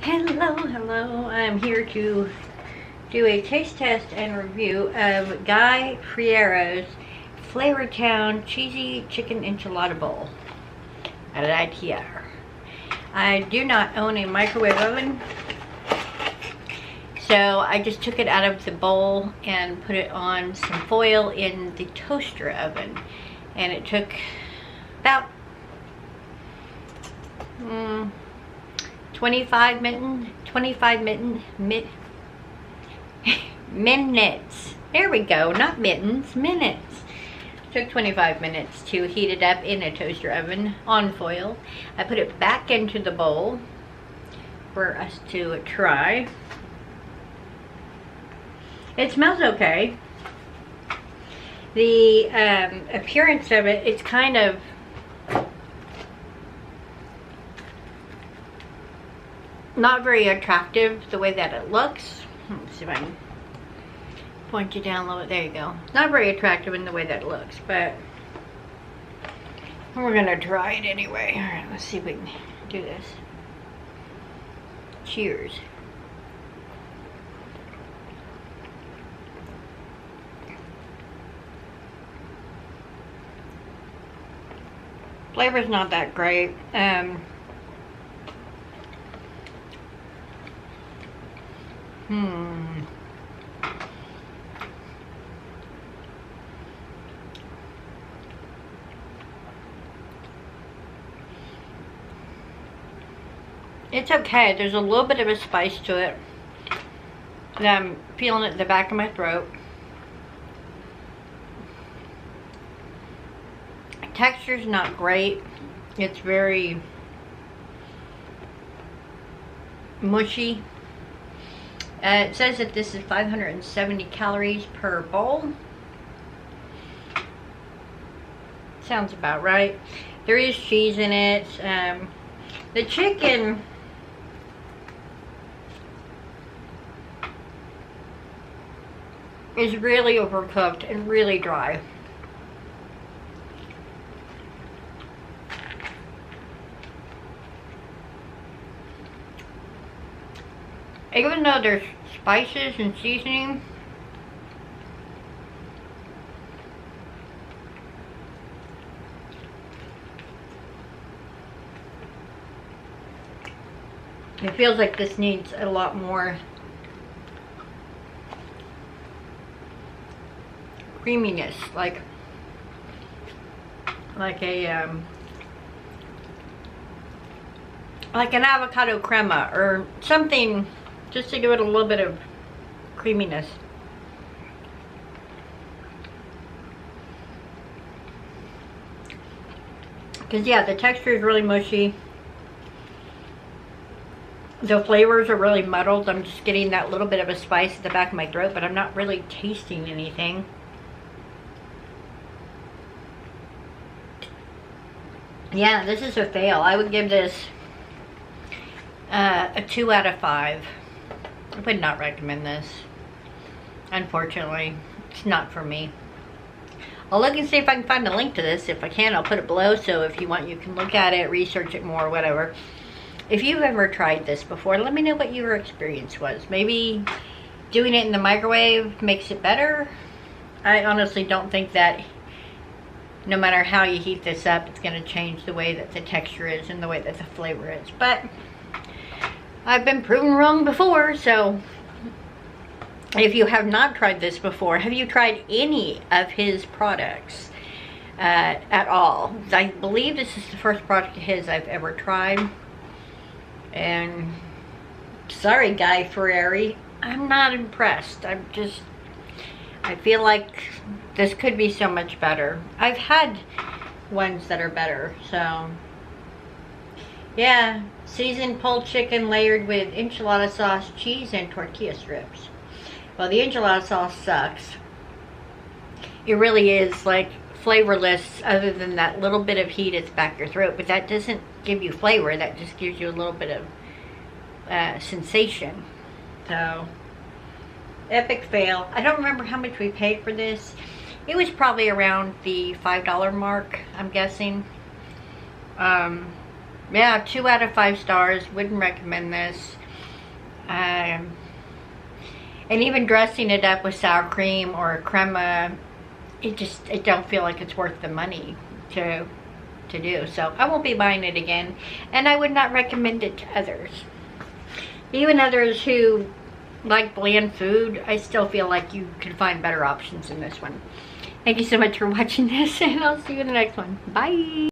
Hello, I'm here to do a taste test and review of Guy Ferriers Flavortown Cheesy Chicken Enchilada Bowl right here. I do not own a microwave oven, so I just took it out of the bowl and put it on some foil in the toaster oven, and it took about 25 minutes. There we go, not mittens, minutes. Took 25 minutes to heat it up in a toaster oven on foil. I put it back into the bowl for us to try. It smells okay. The appearance of it, it's kind of not very attractive the way that it looks. Let's see if I can point you down a little bit. There you go. Not very attractive in the way that it looks, but we're gonna try it anyway. All right, let's see if we can do this. Cheers. Flavor's not that great. It's okay. There's a little bit of a spice to it that I'm feeling at the back of my throat. Texture's not great. It's very mushy. It says that this is 570 calories per bowl. Sounds about right. There is cheese in it. The chicken is really overcooked and really dry. Even though there's spices and seasoning, it feels like this needs a lot more creaminess, like an avocado crema or something, just to give it a little bit of creaminess. Because yeah, the texture is really mushy. The flavors are really muddled. I'm just getting that little bit of a spice at the back of my throat, but I'm not really tasting anything. Yeah, this is a fail. I would give this a 2 out of 5. I would not recommend this. Unfortunately, it's not for me. I'll look and see if I can find a link to this. If I can, I'll put it below, so if you want, you can look at it, research it more, whatever. If you've ever tried this before, let me know what your experience was. Maybe doing it in the microwave makes it better. I honestly don't think that no matter how you heat this up, it's going to change the way that the texture is and the way that the flavor is. But I've been proven wrong before, so if you have not tried this before, have you tried any of his products at all? I believe this is the first product of his I've ever tried. And sorry, Guy Ferriers, I'm not impressed. I feel like this could be so much better. I've had ones that are better, so yeah. Seasoned pulled chicken layered with enchilada sauce, cheese, and tortilla strips. Well, the enchilada sauce sucks. It really is like flavorless, other than that little bit of heat at the back of your throat, but that doesn't give you flavor. That just gives you a little bit of sensation. So, epic fail. I don't remember how much we paid for this. It was probably around the $5 mark, I'm guessing. Yeah, 2 out of 5 stars. Wouldn't recommend this. And even dressing it up with sour cream or crema, it don't feel like it's worth the money to do. So I won't be buying it again, and I would not recommend it to others. Even others who like bland food, I still feel like you could find better options in this one. Thank you so much for watching this, and I'll see you in the next one. Bye.